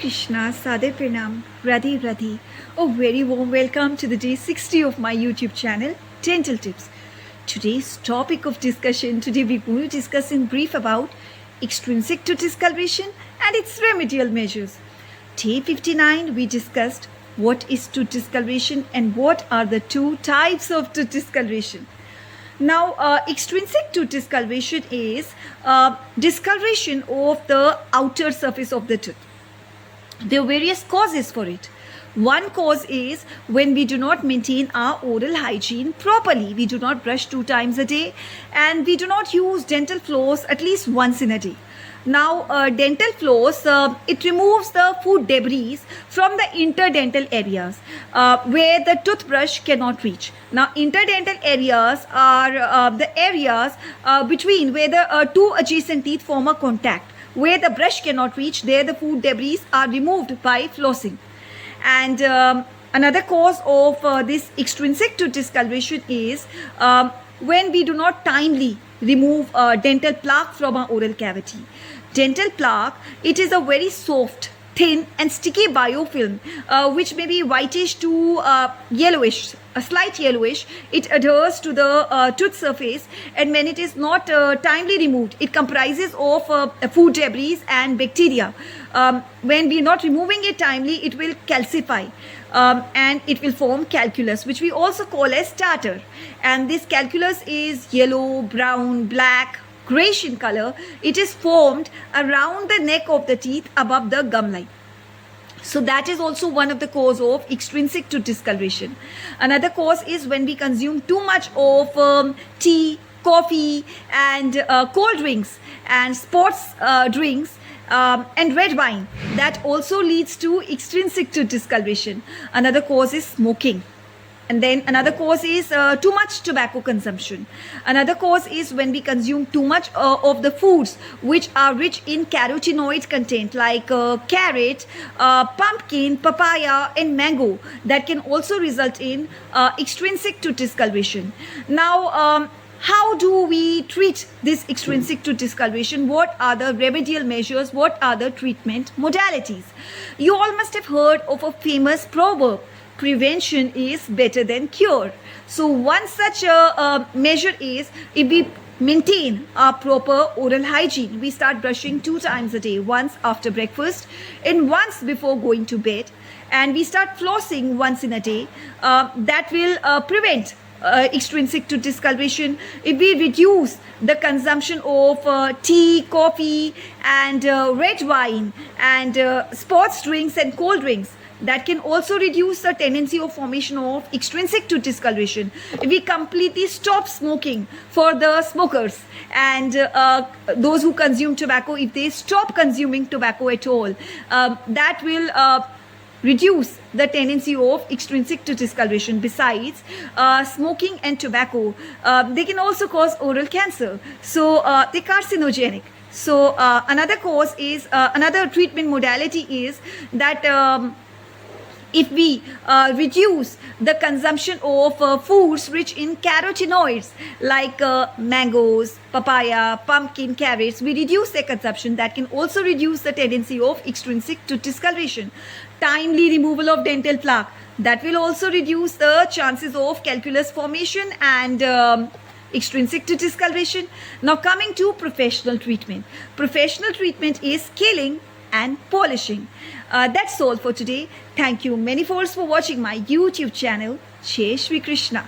Krishna, Sade Pranam, Radhe Radhe. A very warm welcome to the day 60 of my YouTube channel, Dental Tips. Today's topic of discussion, today we're going to discuss in brief about extrinsic tooth discoloration and its remedial measures. Day 59, we discussed what is tooth discoloration and what are the two types of tooth discoloration. Now, extrinsic tooth discoloration is discoloration of the outer surface of the tooth. There are various causes for it. One cause is when we do not maintain our oral hygiene properly. We do not brush 2 times a day and we do not use dental floss at least once in a day. Now, dental floss, it removes the food debris from the interdental areas where the toothbrush cannot reach. Now, interdental areas are the areas between where the two adjacent teeth form a contact. Where the brush cannot reach, there the food debris are removed by flossing. And another cause of this extrinsic tooth discoloration is when we do not timely remove dental plaque from our oral cavity. Dental plaque, it is a very soft, thin and sticky biofilm which may be whitish to yellowish, a slight yellowish. It adheres to the tooth surface, and when it is not timely removed, it comprises of food debris and bacteria. When we are not removing it timely, it will calcify and it will form calculus, which we also call as tartar. And this calculus is yellow, brown, black, grayish in color. It is formed around the neck of the teeth above the gum line. So that is also one of the cause of extrinsic tooth discoloration. Another cause is when we consume too much of tea, coffee and cold drinks and sports drinks and red wine. That also leads to extrinsic tooth discoloration. Another cause is smoking. And then another cause is too much tobacco consumption. Another cause is when we consume too much of the foods which are rich in carotenoid content like carrot, pumpkin, papaya and mango. That can also result in extrinsic tooth discoloration. Now, how do we treat this extrinsic tooth discoloration? What are the remedial measures? What are the treatment modalities? You all must have heard of a famous proverb: prevention is better than cure. So one such measure is, if we maintain our proper oral hygiene, we start brushing 2 times a day, once after breakfast and once before going to bed, and we start flossing once in a day, that will prevent extrinsic tooth discoloration. If we reduce the consumption of tea, coffee and red wine and sports drinks and cold drinks, that can also reduce the tendency of formation of extrinsic tooth discoloration. If we completely stop smoking for the smokers and those who consume tobacco, if they stop consuming tobacco at all, that will reduce the tendency of extrinsic tooth discoloration. Besides, smoking and tobacco, they can also cause oral cancer. So they're carcinogenic. So another cause is, another treatment modality is that if we reduce the consumption of foods rich in carotenoids like mangoes, papaya, pumpkin, carrots, we reduce their consumption. That can also reduce the tendency of extrinsic tooth discoloration. Timely removal of dental plaque, that will also reduce the chances of calculus formation and extrinsic tooth discoloration. Now coming to professional treatment. Professional treatment is scaling and polishing. That's all for today. Thank you many folks for watching my YouTube channel. Jai Shri Krishna.